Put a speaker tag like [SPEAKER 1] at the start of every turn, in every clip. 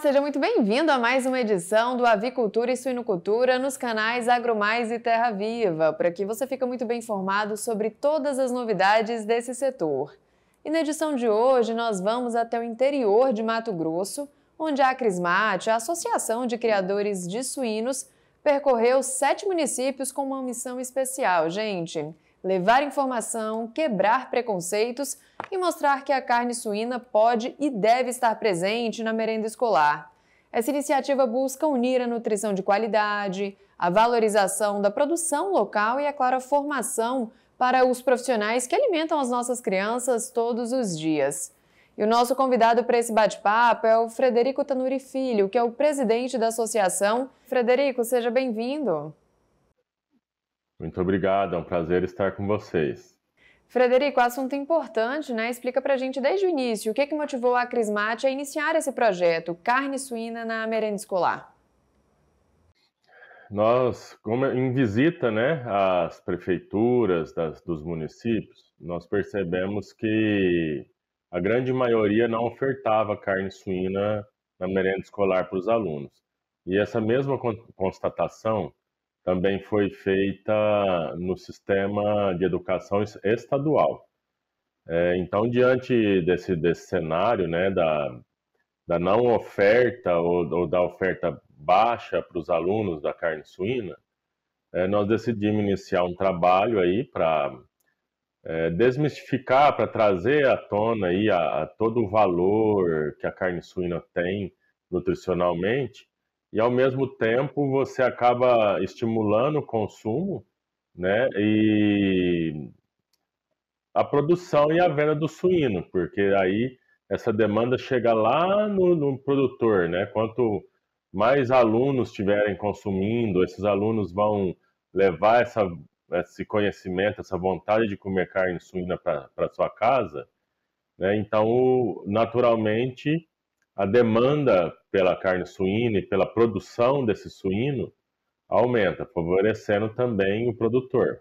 [SPEAKER 1] seja muito bem-vindo a mais uma edição do Avicultura e Suinocultura nos canais AgroMais e Terra Viva, por aqui você fica muito bem informado sobre todas as novidades desse setor. E na edição de hoje nós vamos até o interior de Mato Grosso, onde a Acrismate, a Associação de Criadores de Suínos, percorreu 7 municípios com uma missão especial, gente. Levar informação, quebrar preconceitos e mostrar que a carne suína pode e deve estar presente na merenda escolar. Essa iniciativa busca unir a nutrição de qualidade, a valorização da produção local e, é claro, a formação para os profissionais que alimentam as nossas crianças todos os dias. E o nosso convidado para esse bate-papo é o Frederico Tanuri Filho, que é o presidente da associação. Frederico, seja bem-vindo.
[SPEAKER 2] Muito obrigado, é um prazer estar com vocês.
[SPEAKER 1] Frederico, assunto importante, né? Explica pra gente desde o início o que motivou a Acrismate a iniciar esse projeto, carne suína na merenda escolar.
[SPEAKER 2] Nós, como em visita, né, às prefeituras dos municípios, nós percebemos que a grande maioria não ofertava carne suína na merenda escolar para os alunos. E essa mesma constatação também foi feita no sistema de educação estadual. Então, diante desse cenário, né, da não oferta ou da oferta baixa para os alunos da carne suína, nós decidimos iniciar um trabalho aí para desmistificar, para trazer à tona aí a todo o valor que a carne suína tem nutricionalmente, e ao mesmo tempo você acaba estimulando o consumo, né, e a produção e a venda do suíno, porque aí essa demanda chega lá no produtor, né? Quanto mais alunos estiverem consumindo, esses alunos vão levar esse conhecimento, essa vontade de comer carne suína para sua casa, né? Então, naturalmente, a demanda pela carne suína e pela produção desse suíno aumenta, favorecendo também o produtor.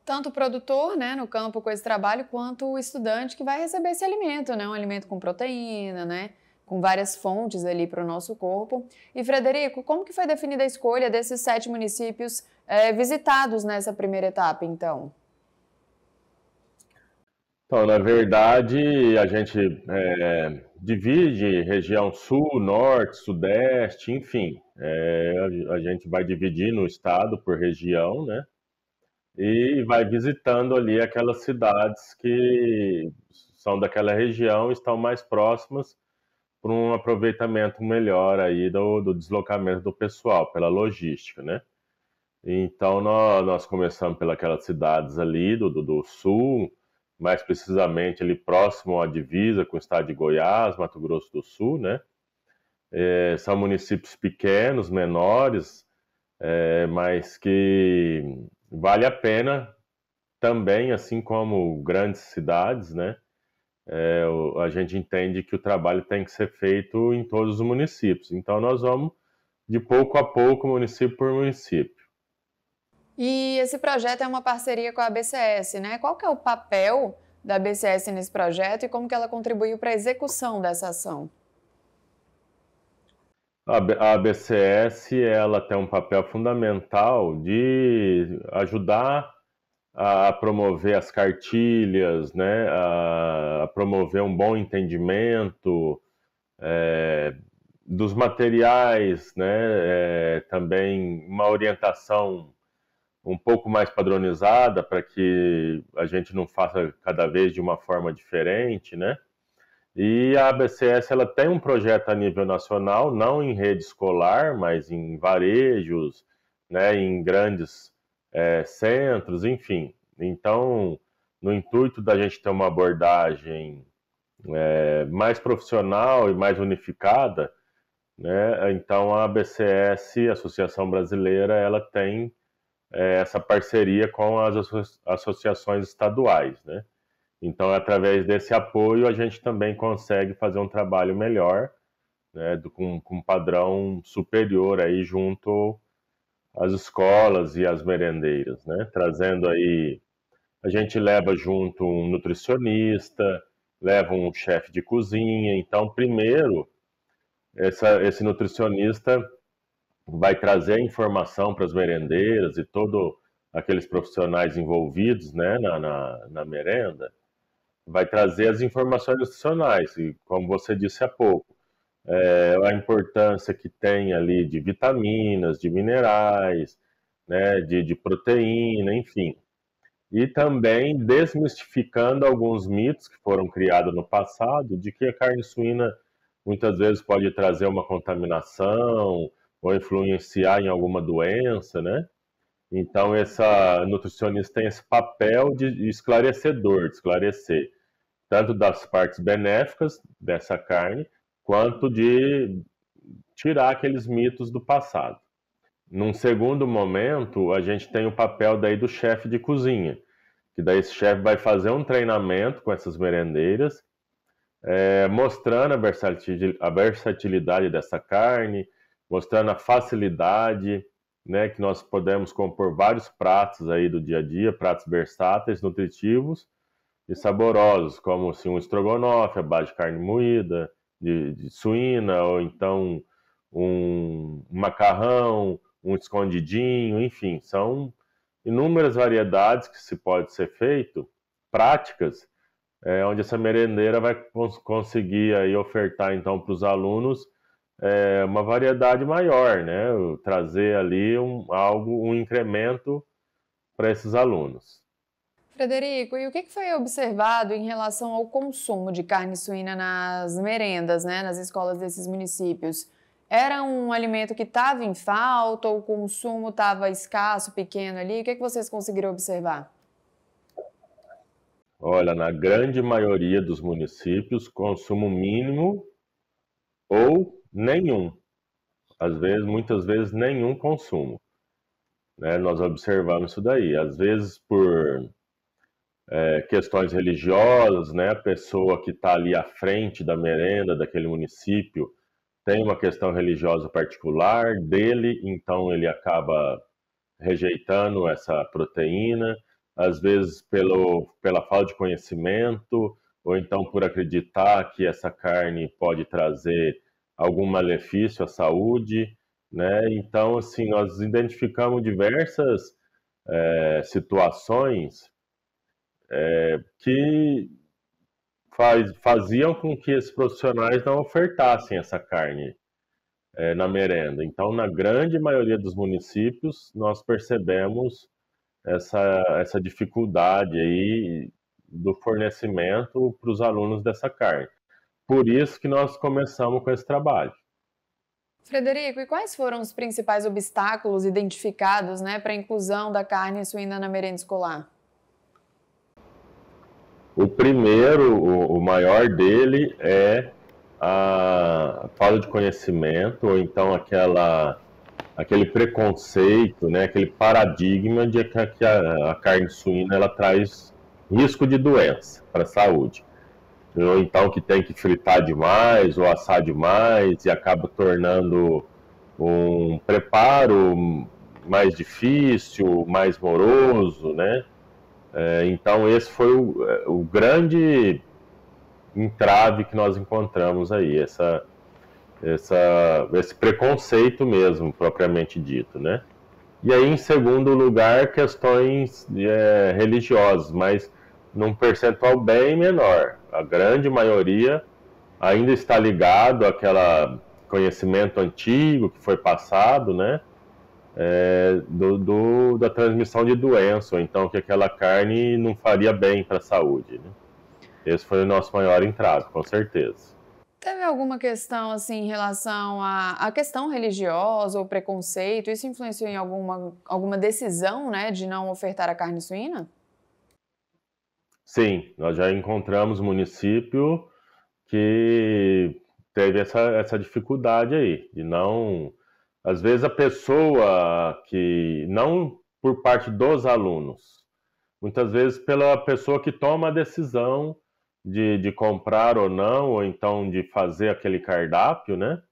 [SPEAKER 1] Tanto o produtor, né, no campo com esse trabalho, quanto o estudante que vai receber esse alimento, né? Um alimento com proteína, né? Com várias fontes ali para o nosso corpo. E, Frederico, como que foi definida a escolha desses 7 municípios visitados nessa primeira etapa, então?
[SPEAKER 2] Então, na verdade, a gente divide região sul, norte, sudeste, enfim. A gente vai dividir no estado por região, né? E vai visitando ali aquelas cidades que são daquela região e estão mais próximas para um aproveitamento melhor aí do deslocamento do pessoal, pela logística, né? Então, nós começamos pelas cidades ali do sul, mais precisamente ali próximo à divisa com o estado de Goiás, Mato Grosso do Sul, né? São municípios pequenos, menores, mas que vale a pena também, assim como grandes cidades, né? A gente entende que o trabalho tem que ser feito em todos os municípios. Então, nós vamos de pouco a pouco, município por município.
[SPEAKER 1] E esse projeto é uma parceria com a ABCS, né? Qual que é o papel da ABCS nesse projeto e como que ela contribuiu para a execução dessa ação?
[SPEAKER 2] A ABCS, ela tem um papel fundamental de ajudar a promover as cartilhas, né, a promover um bom entendimento dos materiais, né, também uma orientação um pouco mais padronizada para que a gente não faça cada vez de uma forma diferente, né? E a ABCS ela tem um projeto a nível nacional, não em rede escolar, mas em varejos, né, em grandes centros, enfim. Então, no intuito da gente ter uma abordagem mais profissional e mais unificada, né, então a ABCS, Associação Brasileira, ela tem essa parceria com as associações estaduais, né? Então, através desse apoio, a gente também consegue fazer um trabalho melhor, né, com um padrão superior aí junto às escolas e às merendeiras, né? Trazendo aí, a gente leva junto um nutricionista, leva um chefe de cozinha. Então, primeiro, esse nutricionista vai trazer a informação para as merendeiras e todos aqueles profissionais envolvidos, né, na merenda, vai trazer as informações nutricionais, e como você disse há pouco, a importância que tem ali de vitaminas, de minerais, né, de proteína, enfim. E também desmistificando alguns mitos que foram criados no passado, de que a carne suína muitas vezes pode trazer uma contaminação ou influenciar em alguma doença, né? Então, essa nutricionista tem esse papel de esclarecedor, de esclarecer tanto das partes benéficas dessa carne, quanto de tirar aqueles mitos do passado. Num segundo momento, a gente tem o papel daí do chefe de cozinha, que daí esse chefe vai fazer um treinamento com essas merendeiras, mostrando a versatilidade dessa carne, mostrando a facilidade, né, que nós podemos compor vários pratos aí do dia a dia, pratos versáteis, nutritivos e saborosos, como assim, um estrogonofe à base de carne moída, de suína, ou então um macarrão, um escondidinho, enfim, são inúmeras variedades que se pode ser feito, práticas, onde essa merendeira vai conseguir aí ofertar então para os alunos uma variedade maior, né? Trazer ali um incremento para esses alunos.
[SPEAKER 1] Frederico, e o que foi observado em relação ao consumo de carne suína nas merendas, né, nas escolas desses municípios? Era um alimento que estava em falta, ou o consumo estava escasso, pequeno ali? O que vocês conseguiram observar?
[SPEAKER 2] Olha, na grande maioria dos municípios, consumo mínimo ou nenhum. Às vezes, muitas vezes, nenhum consumo. Né? Nós observamos isso daí. Às vezes, por questões religiosas, né? A pessoa que está ali à frente da merenda daquele município tem uma questão religiosa particular dele, então ele acaba rejeitando essa proteína, às vezes pela falta de conhecimento, ou então por acreditar que essa carne pode trazer algum malefício à saúde, né? Então, assim, nós identificamos diversas situações que faziam com que esses profissionais não ofertassem essa carne na merenda. Então, na grande maioria dos municípios, nós percebemos essa dificuldade aí do fornecimento para os alunos dessa carne. Por isso que nós começamos com esse trabalho.
[SPEAKER 1] Frederico, e quais foram os principais obstáculos identificados, né, para a inclusão da carne suína na merenda escolar?
[SPEAKER 2] O primeiro, o maior dele é a falta de conhecimento, ou então aquele preconceito, né, aquele paradigma de que a carne suína ela traz risco de doença para a saúde. Ou então que tem que fritar demais ou assar demais e acaba tornando um preparo mais difícil, mais moroso, né? Então esse foi o grande entrave que nós encontramos aí, esse preconceito mesmo, propriamente dito, né? E aí, em segundo lugar, questões religiosas, mas num percentual bem menor. A grande maioria ainda está ligado àquele conhecimento antigo que foi passado, né? Da transmissão de doença, ou então que aquela carne não faria bem para a saúde, né? Esse foi o nosso maior entrave, com certeza.
[SPEAKER 1] Teve alguma questão, assim, em relação à questão religiosa ou preconceito? Isso influenciou em alguma decisão, né, de não ofertar a carne suína?
[SPEAKER 2] Sim, nós já encontramos município que teve essa dificuldade aí, de não... Às vezes a pessoa que... Não por parte dos alunos, muitas vezes pela pessoa que toma a decisão de comprar ou não, ou então de fazer aquele cardápio, né?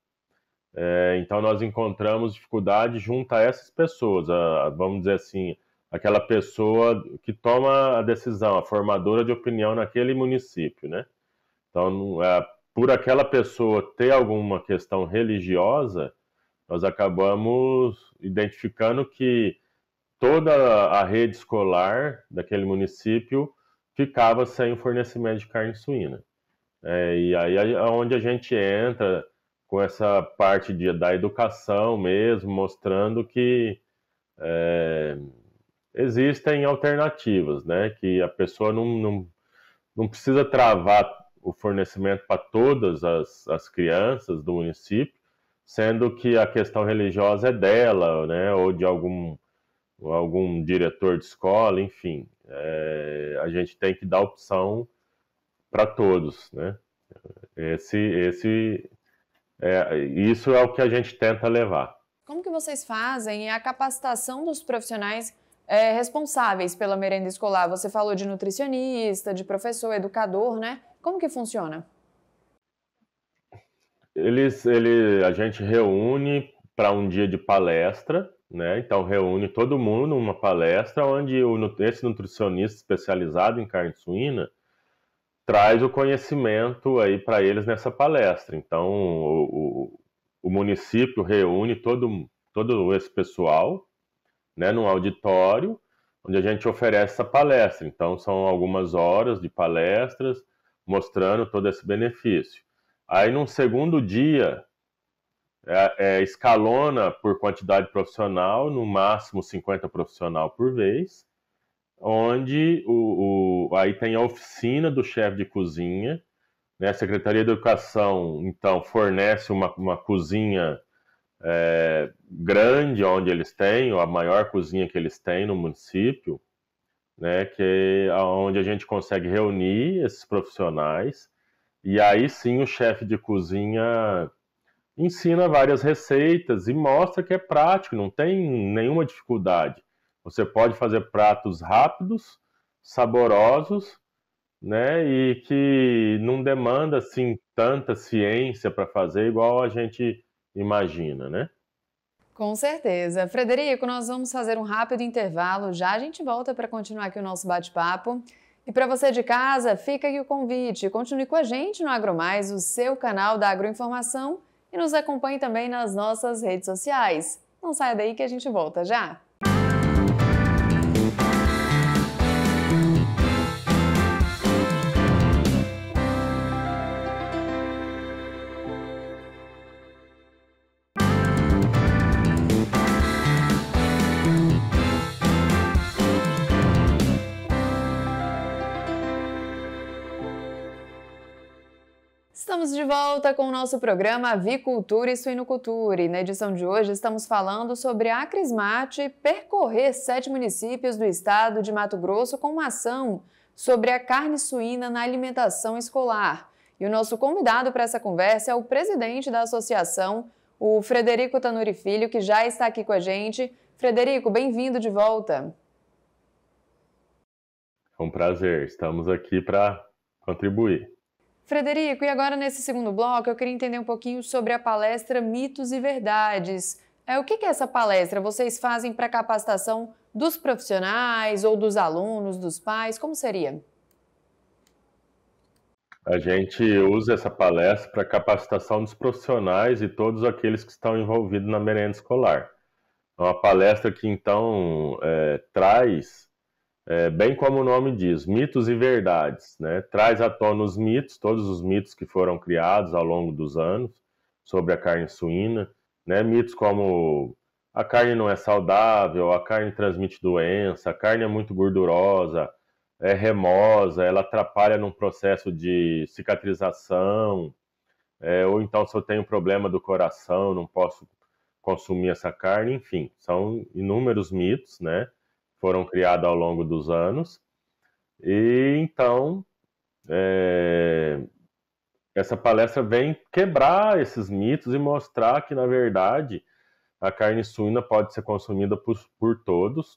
[SPEAKER 2] Então nós encontramos dificuldade junto a essas pessoas, vamos dizer assim, aquela pessoa que toma a decisão, a formadora de opinião naquele município, né? Então, por aquela pessoa ter alguma questão religiosa, nós acabamos identificando que toda a rede escolar daquele município ficava sem o fornecimento de carne suína. E aí é onde a gente entra com essa parte da educação mesmo, mostrando que existem alternativas, né? Que a pessoa não precisa travar o fornecimento para todas as crianças do município, sendo que a questão religiosa é dela, né? Ou de algum diretor de escola, enfim. A gente tem que dar opção para todos, né? Isso é o que a gente tenta levar.
[SPEAKER 1] Como que vocês fazem a capacitação dos profissionais responsáveis pela merenda escolar? Você falou de nutricionista, de professor, educador, né? Como que funciona?
[SPEAKER 2] A gente reúne para um dia de palestra, né? Então reúne todo mundo numa palestra onde esse nutricionista especializado em carne suína traz o conhecimento aí para eles nessa palestra. Então o município reúne todo esse pessoal, né, num auditório, onde a gente oferece essa palestra. Então, são algumas horas de palestras mostrando todo esse benefício. Aí, num segundo dia, escalona por quantidade profissional, no máximo 50 profissional por vez, onde aí tem a oficina do chefe de cozinha, né? A Secretaria de Educação, então, fornece uma cozinha grande, onde eles têm, a maior cozinha que eles têm no município, né, que é onde a gente consegue reunir esses profissionais, e aí sim o chefe de cozinha ensina várias receitas e mostra que é prático, não tem nenhuma dificuldade. Você pode fazer pratos rápidos, saborosos, né, e que não demanda assim tanta ciência para fazer igual a gente imagina, né?
[SPEAKER 1] Com certeza. Frederico, nós vamos fazer um rápido intervalo, já a gente volta para continuar aqui o nosso bate-papo. E para você de casa, fica aqui o convite, continue com a gente no AgroMais, o seu canal da agroinformação, e nos acompanhe também nas nossas redes sociais. Não saia daí que a gente volta já! Estamos de volta com o nosso programa Avicultura e Suinocultura e na edição de hoje estamos falando sobre a Acrismate percorrer 7 municípios do estado de Mato Grosso com uma ação sobre a carne suína na alimentação escolar. E o nosso convidado para essa conversa é o presidente da associação, o Frederico Tanuri Filho, que já está aqui com a gente. Frederico, bem-vindo de volta.
[SPEAKER 2] É um prazer, estamos aqui para contribuir.
[SPEAKER 1] Frederico, e agora nesse segundo bloco eu queria entender um pouquinho sobre a palestra Mitos e Verdades. O que é essa palestra? Vocês fazem para capacitação dos profissionais ou dos alunos, dos pais? Como seria?
[SPEAKER 2] A gente usa essa palestra para capacitação dos profissionais e todos aqueles que estão envolvidos na merenda escolar. É uma palestra que então traz, bem como o nome diz, mitos e verdades, né? Traz à tona os mitos, todos os mitos que foram criados ao longo dos anos sobre a carne suína, né? Mitos como a carne não é saudável, a carne transmite doença, a carne é muito gordurosa, é remosa, ela atrapalha num processo de cicatrização, ou então se eu tenho problema do coração, não posso consumir essa carne, enfim, são inúmeros mitos, né? Foram criados ao longo dos anos, e então essa palestra vem quebrar esses mitos e mostrar que, na verdade, a carne suína pode ser consumida por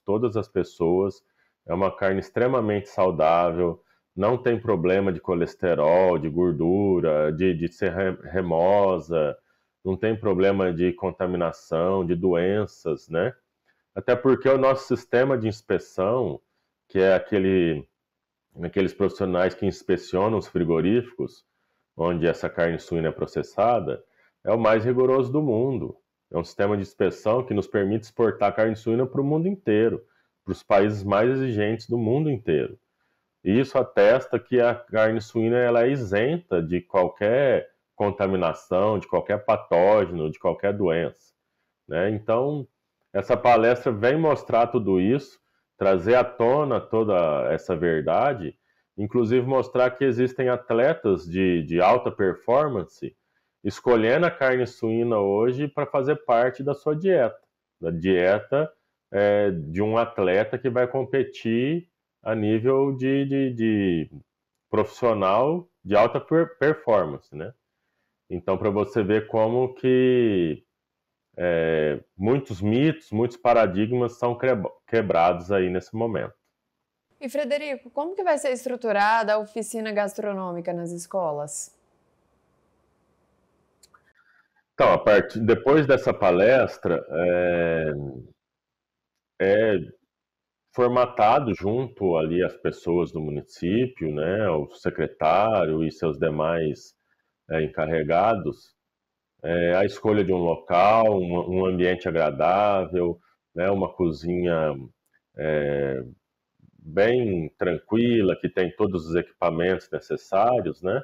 [SPEAKER 2] todas as pessoas, é uma carne extremamente saudável, não tem problema de colesterol, de gordura, de ser remosa, não tem problema de contaminação, de doenças, né? Até porque o nosso sistema de inspeção, que é aqueles profissionais que inspecionam os frigoríficos, onde essa carne suína é processada, é o mais rigoroso do mundo. É um sistema de inspeção que nos permite exportar carne suína para o mundo inteiro, para os países mais exigentes do mundo inteiro. E isso atesta que a carne suína ela é isenta de qualquer contaminação, de qualquer patógeno, de qualquer doença, né? Então, essa palestra vem mostrar tudo isso, trazer à tona toda essa verdade, inclusive mostrar que existem atletas de alta performance escolhendo a carne suína hoje para fazer parte da sua dieta, da dieta de um atleta que vai competir a nível de profissional de alta performance, né? Então, para você ver como que muitos mitos, muitos paradigmas são quebrados aí nesse momento.
[SPEAKER 1] E Frederico, como que vai ser estruturada a oficina gastronômica nas escolas?
[SPEAKER 2] Então, depois dessa palestra, é formatado junto ali as pessoas do município, né, o secretário e seus demais encarregados, a escolha de um local, um ambiente agradável, né, uma cozinha bem tranquila, que tem todos os equipamentos necessários, né,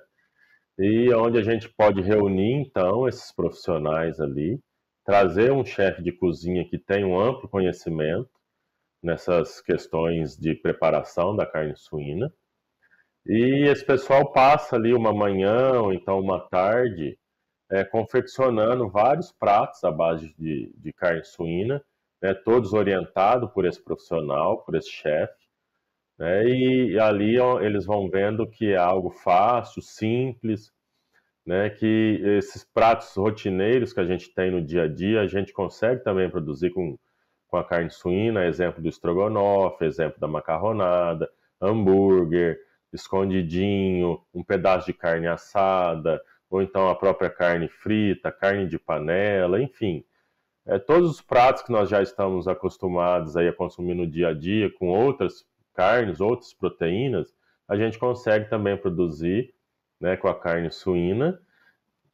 [SPEAKER 2] e onde a gente pode reunir então esses profissionais ali, trazer um chefe de cozinha que tem um amplo conhecimento nessas questões de preparação da carne suína. E esse pessoal passa ali uma manhã ou então uma tarde confeccionando vários pratos à base de carne suína, né, todos orientados por esse profissional, por esse chefe. Né, e ali eles vão vendo que é algo fácil, simples, né, que esses pratos rotineiros que a gente tem no dia a dia, a gente consegue também produzir com a carne suína, exemplo do estrogonofe, exemplo da macarronada, hambúrguer, escondidinho, um pedaço de carne assada, ou então a própria carne frita, carne de panela, enfim. Todos os pratos que nós já estamos acostumados aí a consumir no dia a dia, com outras carnes, outras proteínas, a gente consegue também produzir, né, com a carne suína,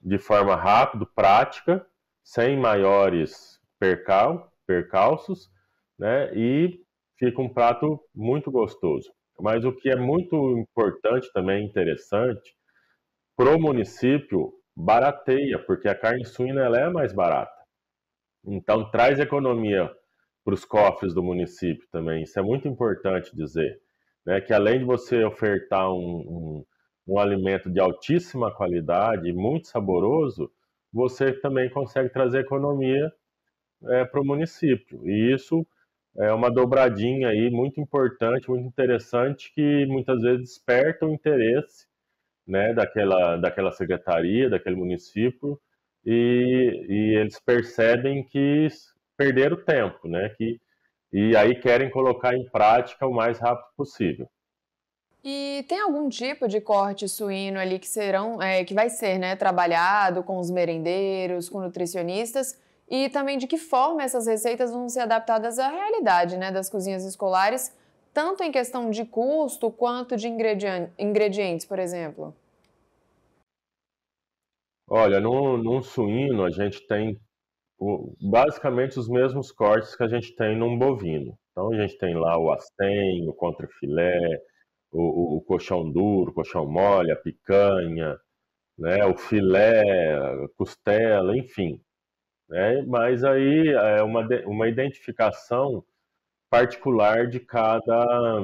[SPEAKER 2] de forma rápida, prática, sem maiores percalços, né, e fica um prato muito gostoso. Mas o que é muito importante também, interessante, para o município, barateia, porque a carne suína ela é mais barata. Então, traz economia para os cofres do município também. Isso é muito importante dizer, né? Que além de você ofertar um alimento de altíssima qualidade, muito saboroso, você também consegue trazer economia para o município. E isso é uma dobradinha aí muito importante, muito interessante, que muitas vezes desperta o interesse, né, daquela secretaria, daquele município, e eles percebem que perderam tempo, né, e aí querem colocar em prática o mais rápido possível.
[SPEAKER 1] E tem algum tipo de corte suíno ali que vai ser, né, trabalhado com os merendeiros, com nutricionistas, e também de que forma essas receitas vão ser adaptadas à realidade, né, das cozinhas escolares, tanto em questão de custo quanto de ingredientes, por exemplo?
[SPEAKER 2] Olha, num suíno a gente tem basicamente os mesmos cortes que a gente tem num bovino. Então a gente tem lá o acém, o contrafilé, o coxão duro, o coxão mole, a picanha, né, o filé, a costela, enfim. Né? Mas aí é uma identificação particular de cada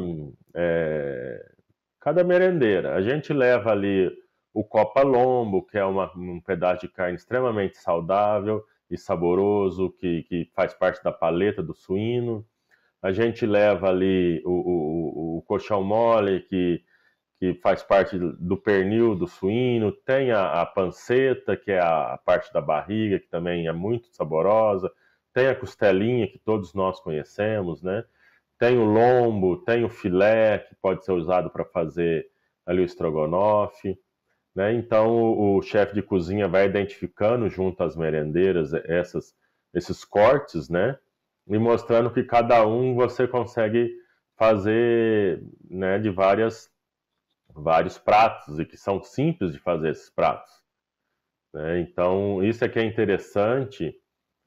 [SPEAKER 2] merendeira. A gente leva ali o Copa Lombo, que é um pedaço de carne extremamente saudável e saboroso, que faz parte da paleta do suíno. A gente leva ali o coxão mole, que faz parte do pernil do suíno. Tem a panceta, que é a parte da barriga, que também é muito saborosa. Tem a costelinha, que todos nós conhecemos, né? Tem o lombo, tem o filé, que pode ser usado para fazer ali o estrogonofe, né? Então o chefe de cozinha vai identificando junto às merendeiras esses cortes, né? E mostrando que cada um você consegue fazer, né, de vários pratos e que são simples de fazer esses pratos, né? Então, isso é que é interessante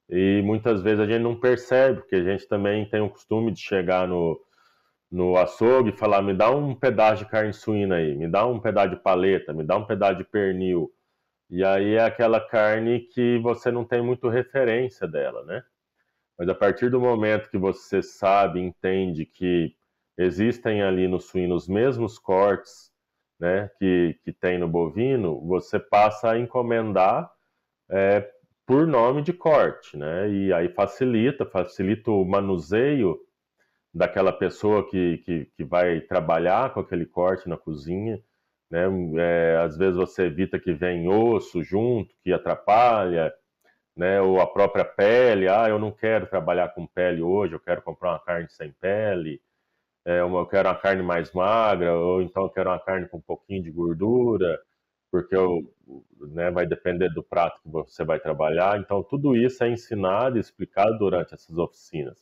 [SPEAKER 2] e muitas vezes a gente não percebe, porque a gente também tem o costume de chegar no açougue e falar: me dá um pedaço de carne suína aí, me dá um pedaço de paleta, me dá um pedaço de pernil. E aí é aquela carne que você não tem muito referência dela, né? Mas a partir do momento que você sabe, entende que existem ali no suíno os mesmos cortes, né, que tem no bovino, você passa a encomendar por nome de corte, né? E aí facilita o manuseio daquela pessoa que vai trabalhar com aquele corte na cozinha, né? Às vezes você evita que vem osso junto, que atrapalha, né? Ou a própria pele, eu não quero trabalhar com pele hoje, eu quero comprar uma carne sem pele, eu quero uma carne mais magra, ou então eu quero uma carne com um pouquinho de gordura, porque né, vai depender do prato que você vai trabalhar. Então, tudo isso é ensinado e explicado durante essas oficinas,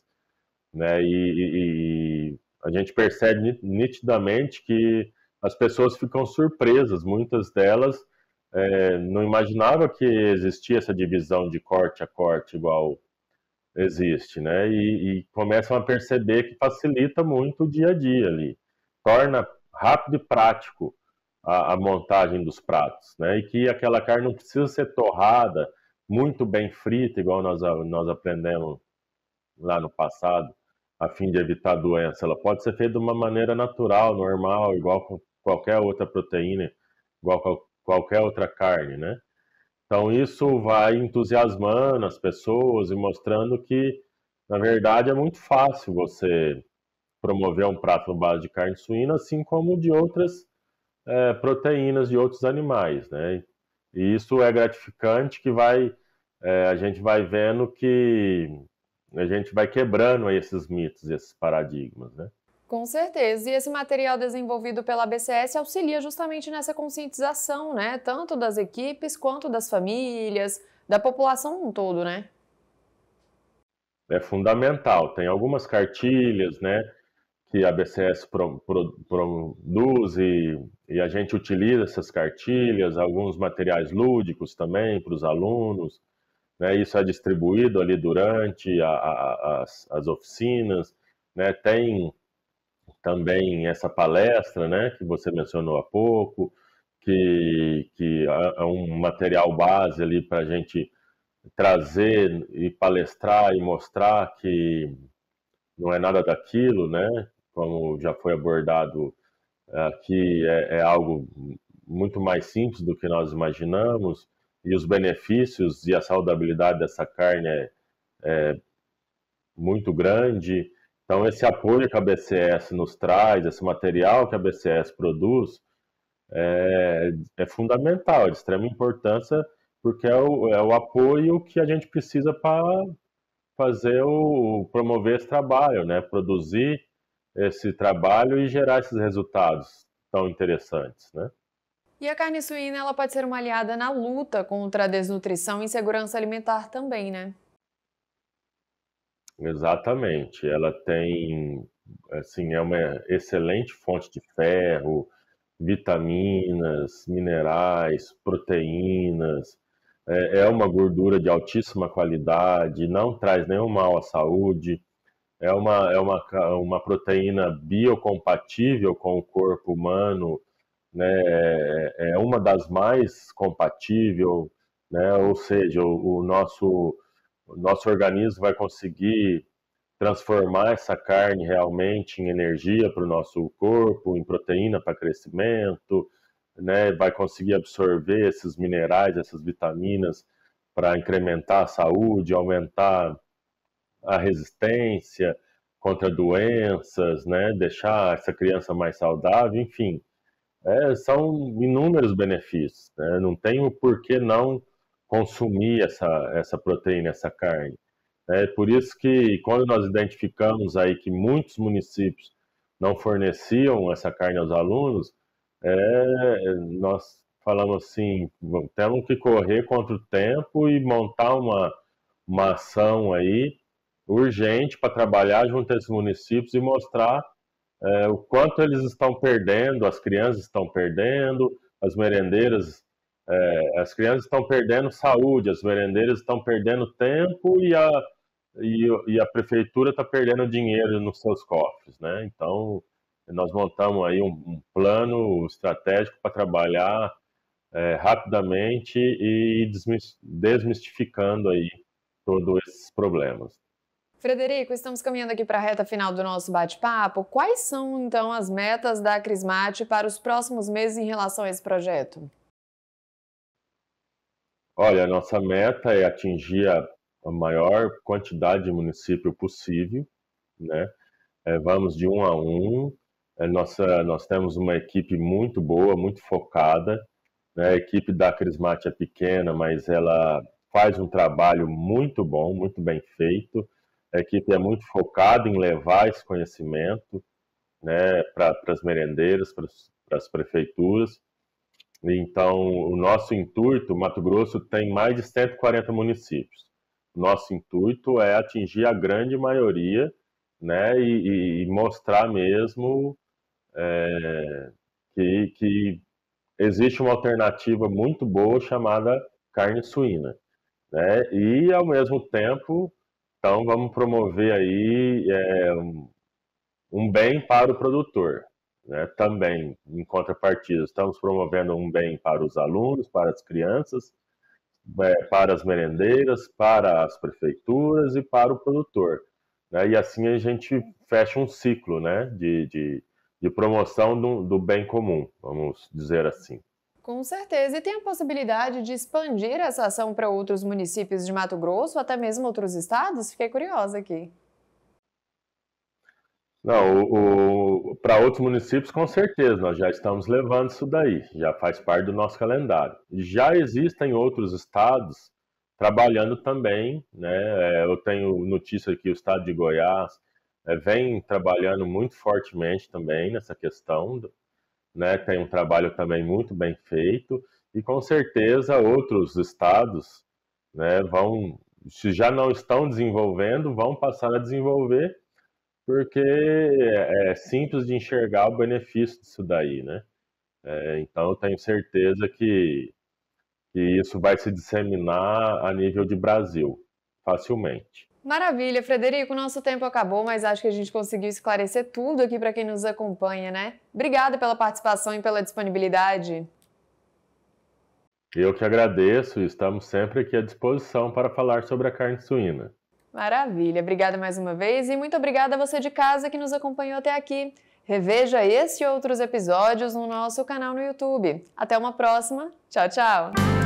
[SPEAKER 2] né? E a gente percebe nitidamente que as pessoas ficam surpresas, muitas delas não imaginavam que existia essa divisão de corte a corte igual existe, né? E começam a perceber que facilita muito o dia a dia ali, torna rápido e prático a montagem dos pratos, né? E que aquela carne não precisa ser torrada, muito bem frita, igual nós aprendemos lá no passado, a fim de evitar doença. Ela pode ser feita de uma maneira natural, normal, igual com qualquer outra proteína, igual com qualquer outra carne, né? Então isso vai entusiasmando as pessoas e mostrando que, na verdade, é muito fácil você promover um prato à base de carne suína, assim como de outras proteínas de outros animais, né? E isso é gratificante que a gente vai vendo que a gente vai quebrando esses mitos, esses paradigmas, né?
[SPEAKER 1] Com certeza. E esse material desenvolvido pela BCS auxilia justamente nessa conscientização, né? Tanto das equipes quanto das famílias, da população como um todo, né?
[SPEAKER 2] É fundamental. Tem algumas cartilhas, né, que a BCS produz e a gente utiliza essas cartilhas, alguns materiais lúdicos também para os alunos, né? Isso é distribuído ali durante as oficinas, né? Tem também essa palestra, né, que você mencionou há pouco, que é um material base ali para a gente trazer e palestrar e mostrar que não é nada daquilo, né, como já foi abordado aqui, é algo muito mais simples do que nós imaginamos, e os benefícios e a saudabilidade dessa carne é muito grande. Então, esse apoio que a BCS nos traz, esse material que a BCS produz, é fundamental, é de extrema importância, porque é o apoio que a gente precisa para promover esse trabalho, né? Produzir esse trabalho e gerar esses resultados tão interessantes, né?
[SPEAKER 1] E a carne suína, ela pode ser uma aliada na luta contra a desnutrição e insegurança alimentar também, né?
[SPEAKER 2] Exatamente. Ela tem, assim, é uma excelente fonte de ferro, vitaminas, minerais, proteínas. É uma gordura de altíssima qualidade, não traz nenhum mal à saúde. Uma proteína biocompatível com o corpo humano, né? É uma das mais compatível, né? Ou seja, o nosso organismo vai conseguir transformar essa carne realmente em energia para o nosso corpo, em proteína para crescimento, né? Vai conseguir absorver esses minerais, essas vitaminas para incrementar a saúde, aumentar a resistência contra doenças, né? Deixar essa criança mais saudável, enfim. São inúmeros benefícios, né? Não tem o porquê não consumir essa proteína, essa carne. É por isso que quando nós identificamos aí que muitos municípios não forneciam essa carne aos alunos, nós falamos assim, temos que correr contra o tempo e montar uma ação aí urgente para trabalhar junto a esses municípios e mostrar o quanto eles estão perdendo, as crianças estão perdendo, as merendeiras, as crianças estão perdendo saúde, as merendeiras estão perdendo tempo e a prefeitura está perdendo dinheiro nos seus cofres, né? Então, nós montamos aí um plano estratégico para trabalhar rapidamente e desmistificando aí todos esses problemas.
[SPEAKER 1] Frederico, estamos caminhando aqui para a reta final do nosso bate-papo. Quais são, então, as metas da Acrismate para os próximos meses em relação a esse projeto?
[SPEAKER 2] Olha, a nossa meta é atingir a maior quantidade de município possível, né? Vamos de um a um. Nós temos uma equipe muito boa, muito focada, né? A equipe da Acrismate é pequena, mas ela faz um trabalho muito bom, muito bem feito. A equipe é muito focada em levar esse conhecimento, né, para as merendeiras, para as prefeituras. Então, o nosso intuito, Mato Grosso tem mais de 140 municípios. Nosso intuito é atingir a grande maioria, né, e mostrar mesmo que existe uma alternativa muito boa chamada carne suína, né? E ao mesmo tempo, então vamos promover aí um bem para o produtor, né? Também, em contrapartida, estamos promovendo um bem para os alunos, para as crianças, para as merendeiras, para as prefeituras e para o produtor, né? E assim a gente fecha um ciclo, né, de promoção do bem comum, vamos dizer assim.
[SPEAKER 1] Com certeza. E tem a possibilidade de expandir essa ação para outros municípios de Mato Grosso, até mesmo outros estados? Fiquei curiosa aqui.
[SPEAKER 2] Não, para outros municípios, com certeza, nós já estamos levando isso daí, já faz parte do nosso calendário. Já existem outros estados trabalhando também, né? Eu tenho notícia que o estado de Goiás vem trabalhando muito fortemente também nessa questão, né? Tem um trabalho também muito bem feito, e com certeza outros estados, né, se já não estão desenvolvendo, vão passar a desenvolver, porque é simples de enxergar o benefício disso daí, né? Então eu tenho certeza que isso vai se disseminar a nível de Brasil, facilmente.
[SPEAKER 1] Maravilha, Frederico, nosso tempo acabou, mas acho que a gente conseguiu esclarecer tudo aqui para quem nos acompanha, né? Obrigada pela participação e pela disponibilidade.
[SPEAKER 2] Eu que agradeço e estamos sempre aqui à disposição para falar sobre a carne suína.
[SPEAKER 1] Maravilha, obrigada mais uma vez e muito obrigada a você de casa que nos acompanhou até aqui. Reveja esse e outros episódios no nosso canal no YouTube. Até uma próxima. Tchau, tchau!